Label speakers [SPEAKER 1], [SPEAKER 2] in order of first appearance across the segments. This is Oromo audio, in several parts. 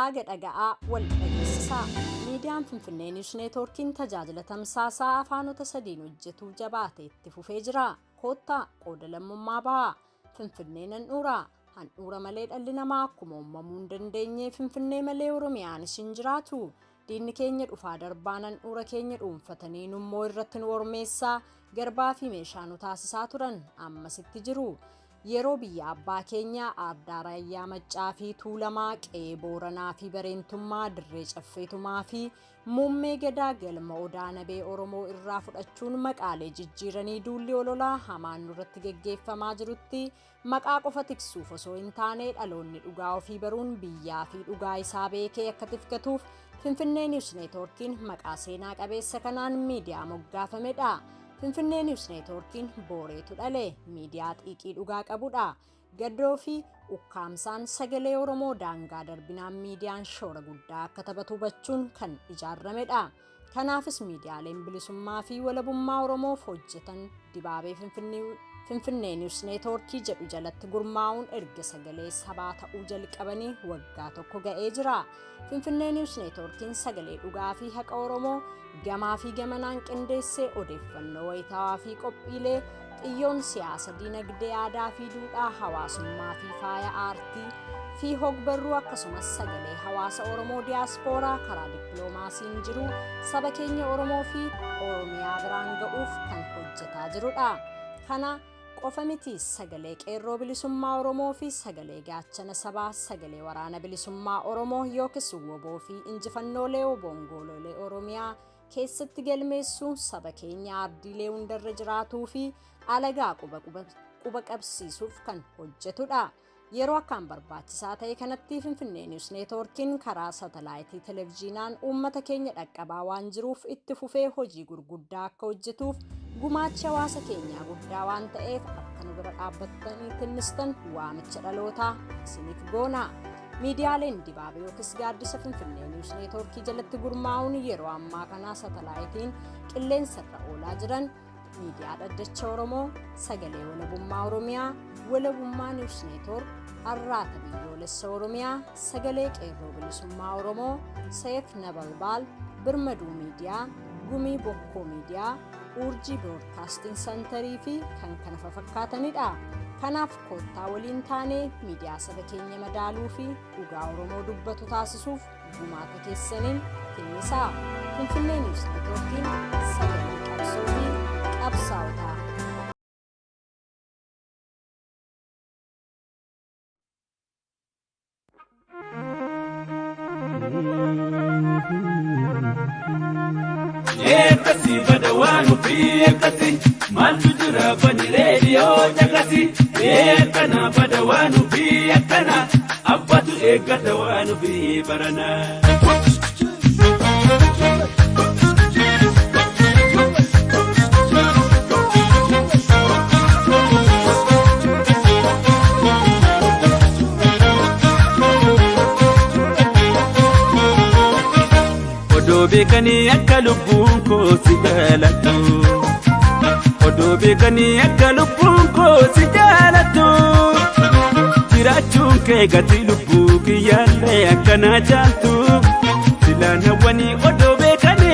[SPEAKER 1] Haga dhaga'aa wal dhageessisaa. Miidiyaan Finfinnee News Neetwoorkiin tajaajila tamsaasaa afaanota sadiin hojjetu jabaatee itti fufee jira. Koottaa qooda lammummaa bahaa. Finfinnee handhuuraa. Handhuura malee dhalli namaa akkuma uumamuu hin dandeenye Finfinnee malee Oromiyaanis hin jiraatu. Diinni keenya dhufaa darbaan handhuura keenya dhuunfatanii nummoo irratti nu ormeessaa garbaa fi meeshaa nu taasisaa turan ammasitti jiru. Yeroo biyya abbaa keenya Aaddaa Raayyaa Maccaa fi Tuulamaa Qe'ee Booranaa fi Bareentummaa Dirree Caffeetumaa fi Muummee Gadaa galma Odaa Nabee Oromoo irraa fudhachuun maqaalee jijjiiranii duulli ololaa hamaan nurratti geggeeffamaa jirutti maqaa qofa tiksuuf osoo hin taane dhaloonni dhugaa ofii baruun biyyaa fi dhugaa isaa beekee akka tifkatuuf Finfinnee News Neetwoorkiin maqaa seenaa qabeessa kanaan miidiyaa moggaafamedha. Finfinnee News Neetwoorkiin booreetu dhale miidiyaa xiiqii dhugaa qabudha. Gaddoo fi ukkaamsaan sagalee Oromoo daangaa darbinaan miidiyaan shoora guddaa akka taphatu hubachuun kan ijaaramedha. Kanaafis miidiyaaleen bilisummaa fi walabummaa Oromoof hojjetan dibaabee Finfinnee News Neetwoorkii jedhu jalatti gurmaa'uun erga sagalee sabaa ta'uu jalqabanii waggaa tokko ga'ee jira. Finfinnee News Neetwoorkiin sagalee dhugaa fi haqa Oromoo gamaa fi gamanaan qindeessee odeeffannoo wayitaawaa fi qophiilee xiyyoon siyaasa dinagdee aadaa fi duudhaa hawaasummaa fi faaya aartii fi hogbarruu akkasumas sagalee hawaasa Oromoo diyaaspooraa karaa dippiloomaasiin jiru saba keenya Oromoo fi Oromiyaa biraan ga'uuf kan hojjetaa jirudha. Kana qofa miti sagalee qeerroo bilisummaa Oromoo fi sagalee gaachana sabaa sagalee waraana bilisummaa Oromoo yookiis WBO fi injifannoolee obongololee Oromiyaa keessatti galmeessuu saba keenya ardiilee hundarra jiraatuu fi alagaa quba qabsiisuuf kan hojjetudha. Yeroo akkaan barbaachisaa ta'e kanatti Finfinnee News Neetwoorkiin karaa satalaayitii televiziyoonaan uummata keenya dhaqqabaa waan jiruuf itti fufee hojii gurguddaa akka hojjetuuf gumaacha hawaasa keenyaa guddaa waan ta'eef akka nu bira dhaabbattanii tinnistan waamicha dhalootaa isiniif goona. Miidiyaaleen dibaabee yookiis gaaddisa Finfinnee News Neetwoorkii jalatti gurmaa'uun yeroo ammaa kana satalaayitiin qilleensarra oolaa jiran miidiyaa dhaddacha Oromoo, sagalee walabummaa Oromiyaa, walabummaa News Neetwoork, arraata biyyoolessa Oromiyaa, sagalee qeerroo bilisummaa Oromoo, seef nabalbaal, birmaduu miidiyaa, gumii bokkoo miidiyaa, urjii broadcasting centerii fi kan kana fakkaatanidha. Kanaaf koottaa waliin taanee miidiyaa saba keenya madaaluu fi dhugaa Oromoo dubbatu taasisuuf gumaata keessaniin kennisaa. Finfinnee News Neetwoorkiin sagalee qabsoo fi qabsaa'otaa.
[SPEAKER 2] Ekasi badawanu fi ekasi mantu jira bani radio jakasi ekana badawanu fi ekana abbatu ekatawanu fi barana. Bekani akka lubbuun koo si jaalatu odoo bekani akka lubbuun koo si jaalatu jiraachuun kee gati lubbuu kiyyaallee akkana jaaltu silaan hawwanii odoo bekani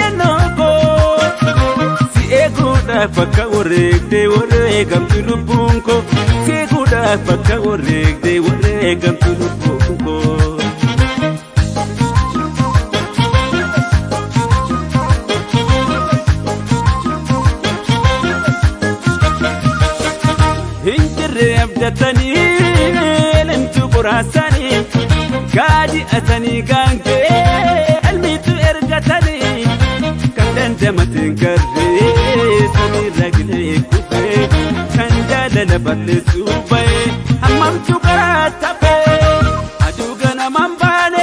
[SPEAKER 2] jennoo koo si eeguudhaaf akka wareegamtu lubbuun koo si eeguudhaaf akka wareegamtu lubbuun koo. Abdatani lentu burasani gaji atani gange almitu ergatani kan dandamatin karre sani ragle kufe kan jalala balle subaye hammamtu karatafe adugana mambane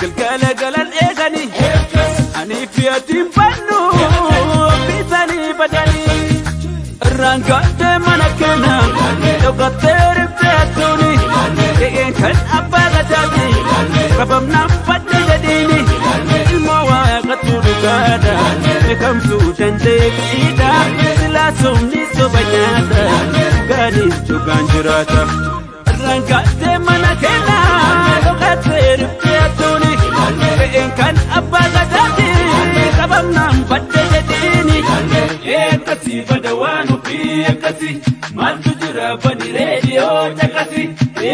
[SPEAKER 2] galgala galal egani ani fiatin bannu bisani badani rangate manakena Lokatere petuni, kan apa katati, kabam nampat jadini, ilmu wakatu kada, kam sudan dekida, silasum ni sobanyada, gadis juga jurata, rangate manakena, lokatere abbaa gadaati qabamnaan badde jedhiini eekkasi bada waan ofii akkasi maaltu jira bani reediyoo caqasi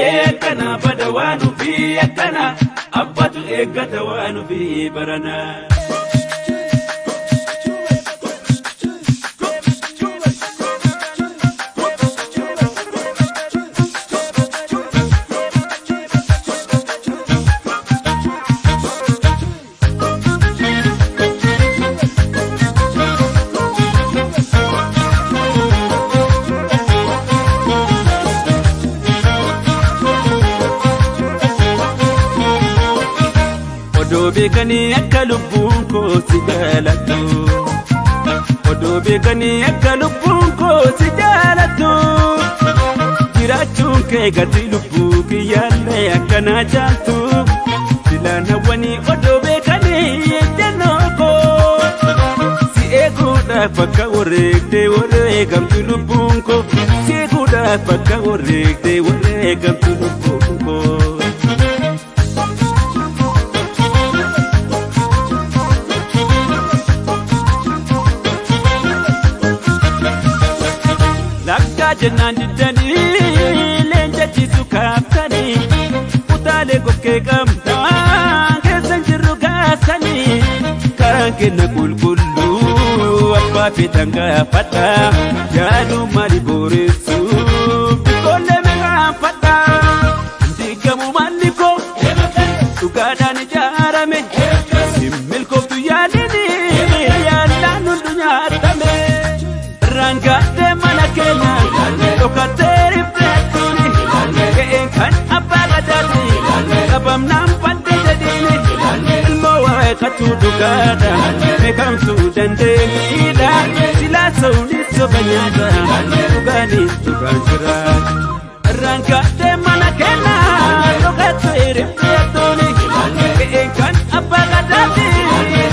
[SPEAKER 2] eekkana bada waan ofii akkana abbatu eeggata waan ofii barana. Bekani akka lubbuun koo si jaalatu odoo bekani akka lubbuun koo si jaalatu jiraachuun kee gati lubbuu kiyyaallee akkanaa jaaltu filaan hawwanii odoo bekani ejjennoo koo si eeguudhaaf akka wareegdee wareegamtu lubbuun koo si eeguudhaaf akka wareegdee wareegamtu lubbuun koo. Jennaan diddanii leenjachiisu kaaftanii utaalee gokkee qabdaan keessan jirru gaasanii karaan kenna qulqulluu abbaa feetan gaafadha yaaduu maali booressuuf biqoolee meeqaanfadha diigamu maalli koo dhugaadhaan ijaarame simmilkooftu yaadini yaallaan hundu nyaatame rangaadhee mana keenya. Lokateri fetuni, keeng kan apa kadati, kabam nampan dijadini, ilmu wae katudu kada, mekam sudan dengida, sila sauni sobanyada, tugani tugan cerai, rangkate mana kena, lokateri fetuni, keeng kan apa kadati,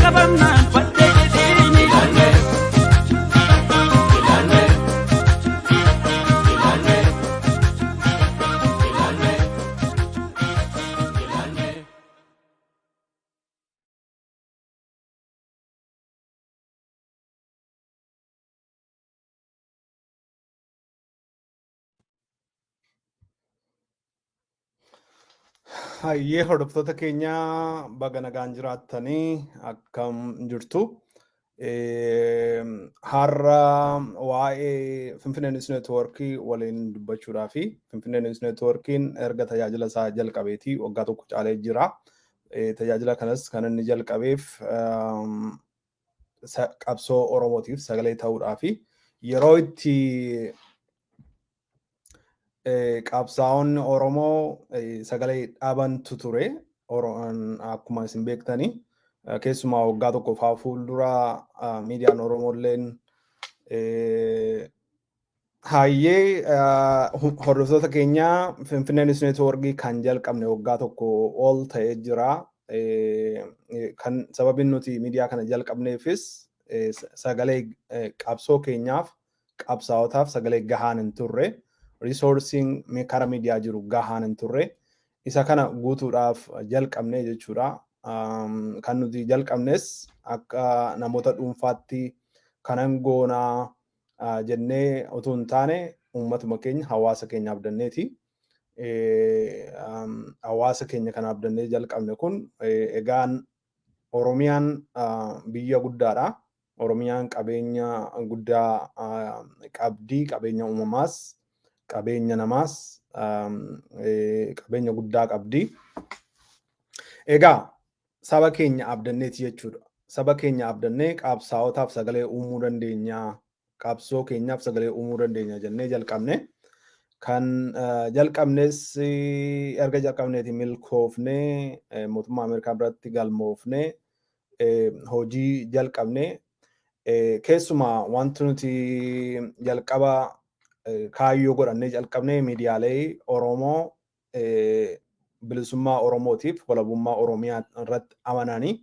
[SPEAKER 2] kabam nampan dijadini.
[SPEAKER 3] Hayyee hordoftoota keenya baga nagaan jiraattanii akkam jirtu. Har'a waa'ee Finfinnee News Networkii waliin dubbachuudhaa fi Finfinnee News Networkiin erga tajaajila isaa jalqabeetii waggaa tokko caalee jira. Tajaajila kanas kan inni jalqabeef qabsoo Oromootiif sagalee ta'uudhaa fi yeroo itti qabsaa'onni Oromoo sagalee dhaabantu ture akkuma isin beektanii keessumaa waggaa tokkoof fuuldura miidiyaan Oromoolleen hayyee hordoftoota keenya Finfinnee News Networkii kan jalqabne waggaa tokko ol ta'ee jira. Kan sababni nuti miidiyaa kana jalqabneefis sagalee qabsoo keenyaaf qabsaa'otaaf sagalee gahaan hin turre. Resourcing karaa miidiyaa jiru gahaan hin turre isa kana guutuudhaaf jalqabne jechuudha. Kan nuti jalqabnes akka namoota dhuunfaatti kanan goonaa jennee otoo hin taane uummatuma keenya hawaasa keenya abdanneeti. Hawaasa keenya kana abdannee jalqabne kun egaan Oromiyaan biyya guddaadha. Oromiyaan qabeenya guddaa qabdi, qabeenya uumamaas qabeenya namaas qabeenya guddaa qabdi. Egaa saba keenya abdanneeti jechuudha. Saba keenya abdannee qabsaa'otaaf sagalee uumuu dandeenya, qabsoo keenyaaf sagalee uumuu dandeenya jennee jalqabne. Kan jalqabnes erga jalqabneeti milkoofnee mootummaa Ameerikaa biratti galmoofnee hojii jalqabne. Keessumaa wanti nuti jalqaba kaayyoo godhannee jalqabne miidiyaalee Oromoo bilisummaa Oromootiif walabummaa Oromiyaa irratti amananii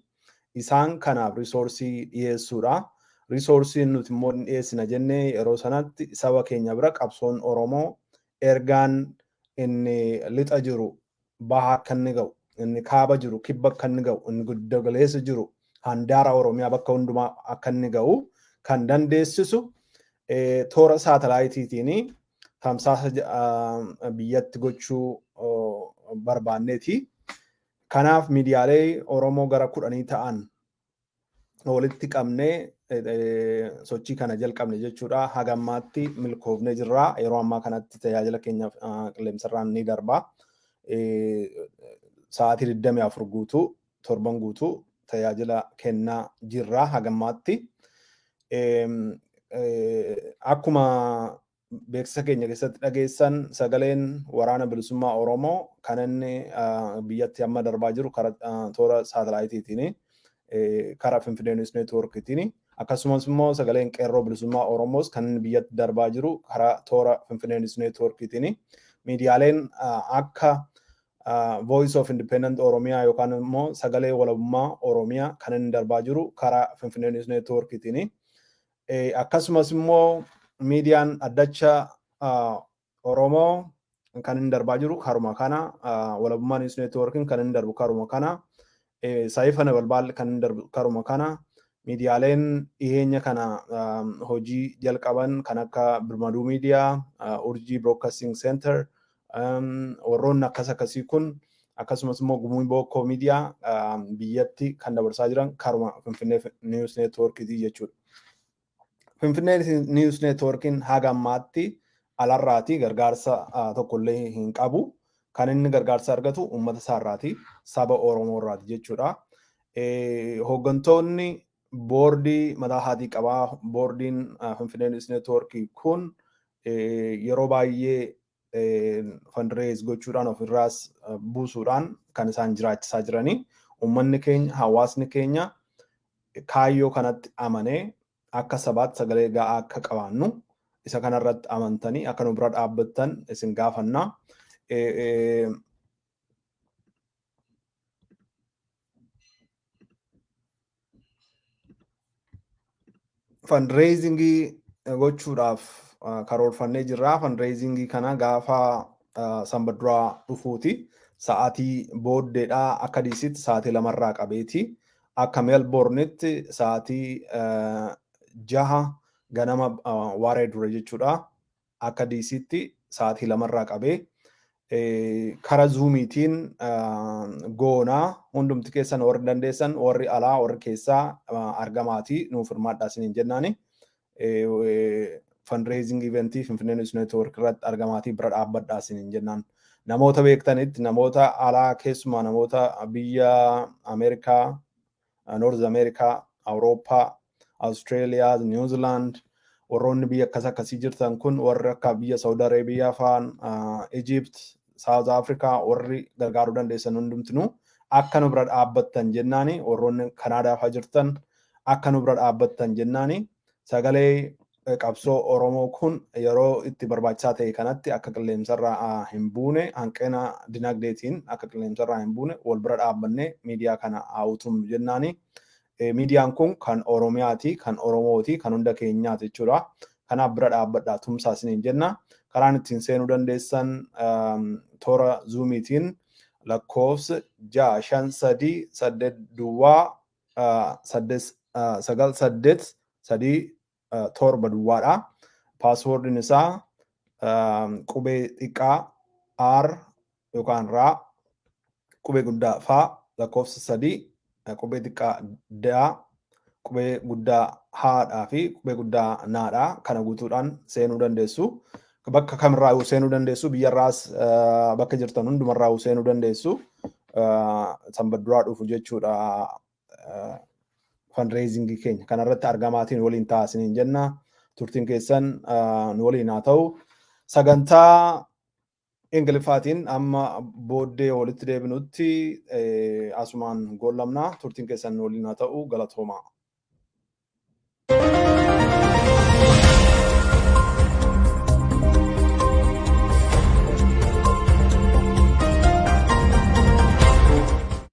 [SPEAKER 3] isaan kanaaf risoorsii dhiyeessuudha. Risoorsiin nuti immoo dhiyeessina jennee yeroo sanatti saba keenya bira qabsoon Oromoo ergaan inni lixa jiru bahaa akka inni ga'u inni kaaba jiru kibba akka inni ga'u inni giddu galeessa jiru handaara Oromiyaa bakka hundumaa akka inni ga'u kan dandeessisu toora saatalaayitiitiin tamsaasa biyyatti gochuu barbaanneeti. Kanaaf miidiyaalee Oromoo gara 10 ta'an walitti qabnee sochii kana jalqabne jechuudha. Haga ammaatti milkoofnee jirra. Yeroo ammaa kanatti tajaajila keenya qilleensarraan ni darba. Sa'aatii 24 guutuu torban guutuu tajaajila kennaa jirra haga ammaatti. Akkuma beeksisa keenya keessatti dhageessan sagaleen waraana bilisummaa Oromoo kan inni biyyatti amma darbaa jiru karaa toora saatalaayitiitiin karaa Finfinnee News Networkiitiin akkasumas immoo sagaleen qeerroo bilisummaa Oromoos kan inni biyyatti darbaa jiru karaa toora Finfinnee News Networkiitiin miidiyaaleen akka Voice of Independent Oromiyaa yookaan immoo sagalee walabummaa Oromiyaa kan inni darbaa jiru karaa Finfinnee News Networkiitiin akkasumas immoo miidiyaan addacha Oromoo kan inni darbaa jiru karuma kana walabummaa News Networkiin kan inni darbu karuma kana Saayifana Balbaal kan inni darbu karuma kana miidiyaaleen dhiyeenya kana hojii jalqaban kan akka Birmaduu Miidiyaa, Urjii Broadcasting Center warroonni akkasii kun akkasumas immoo Gumii Bokkoo Miidiyaa biyyatti kan dabarsaa jiran karuma Finfinnee News Networkiitii jechuudha. Finfinnee News Networkiin haga ammaatti alarraati gargaarsa tokkollee hin qabu. Kan inni gargaarsa argatu uummata isaarraati, saba Oromoo irraati jechuudha. Hooggantoonni boordii mataa haatii qabaa. Boordiin Finfinnee News Networkii kun yeroo baay'ee fundraise gochuudhaan ofirraas buusuudhaan kan isaan jiraachisaa jiranii. Uummanni keenya, hawaasni keenya kaayyoo kanatti amanee akka sabaatti sagalee ga'aa akka qabaannu isa kanarratti amantanii akka nu bira dhaabbattan isin gaafannaa. Fundraisingii gochuudhaaf karoorfannee jirra. Fundraisingii kana gaafa sanbaduraa dhufuuti. Sa'aatii booddeedhaa akka diisitti sa'aatii 2 qabeeti. Akka Melbournetti sa'aatii 6 ganama waaree dura jechuudha. Akka diisitti sa'aatii 2 qabee. Karaa Zoomiitiin goonaa hundumti keessan warri dandeessan warri alaa warri keessaa argamaatii nuuf hirmaadhaa isiniin jennaani. Fundraising eventii Finfinnee News Network irratti argamaatii bira dhaabbadhaa isiniin jennaan. Namoota beektanitti namoota alaa keessumaa namoota biyya Ameerikaa, North Amerikaa, Awurooppaa, Austraaliyaa, New Zealand warroonni biyya akkasii jirtan kun warri akka biyya Saudi Arabiyaa faan Egypt, South Africa warri gargaaruu dandeessan hundumtinuu akka nu bira dhaabbattan jennaani. Warroonni Kanaadaa faa jirtan akka nu bira dhaabbattan jennaani. Sagalee qabsoo Oromoo kun yeroo itti barbaachisaa ta'e kanatti akka qilleensarraa hin buune hanqina dinagdeetiin akka qilleensarraa hin buune wal bira dhaabbannee miidiyaa kana haawutum jennaani. Miidiyaan kun kan Oromiyaati, kan Oromooti, kan hunda keenyaati jechuudha. Kanaaf bira dhaabbadhaa tumsaa isiniin jenna. Karaan ittiin seenuu dandeessan toora Zoomiitiin lakkoofsa 653 duwwaa 983 duwwaadha. Paaswoordiin isaa qubee xiqqaa R yookaan Raa qubee guddaa Faa lakkoofsa 3 qubee xiqqaa daa qubee guddaa haadhaa fi qubee guddaa naadhaa kana guutuudhaan seenuu dandeessu. Bakka kamirraa seenuu dandeessu biyyarraas bakka jirtan hundumarraa seenuu dandeessu. Sanbaduraa dhufu jechuudha. Fundraisingii keenya kanarratti argamaatiin waliin taasisaniin jenna. Turtiin keessan nu waliin haa ta'u. Sagantaa Ingiliffaatiin amma booddee walitti deebinutti asumaan goollamna. Turtiin keessan nu waliin haa ta'u. Galatoomaa.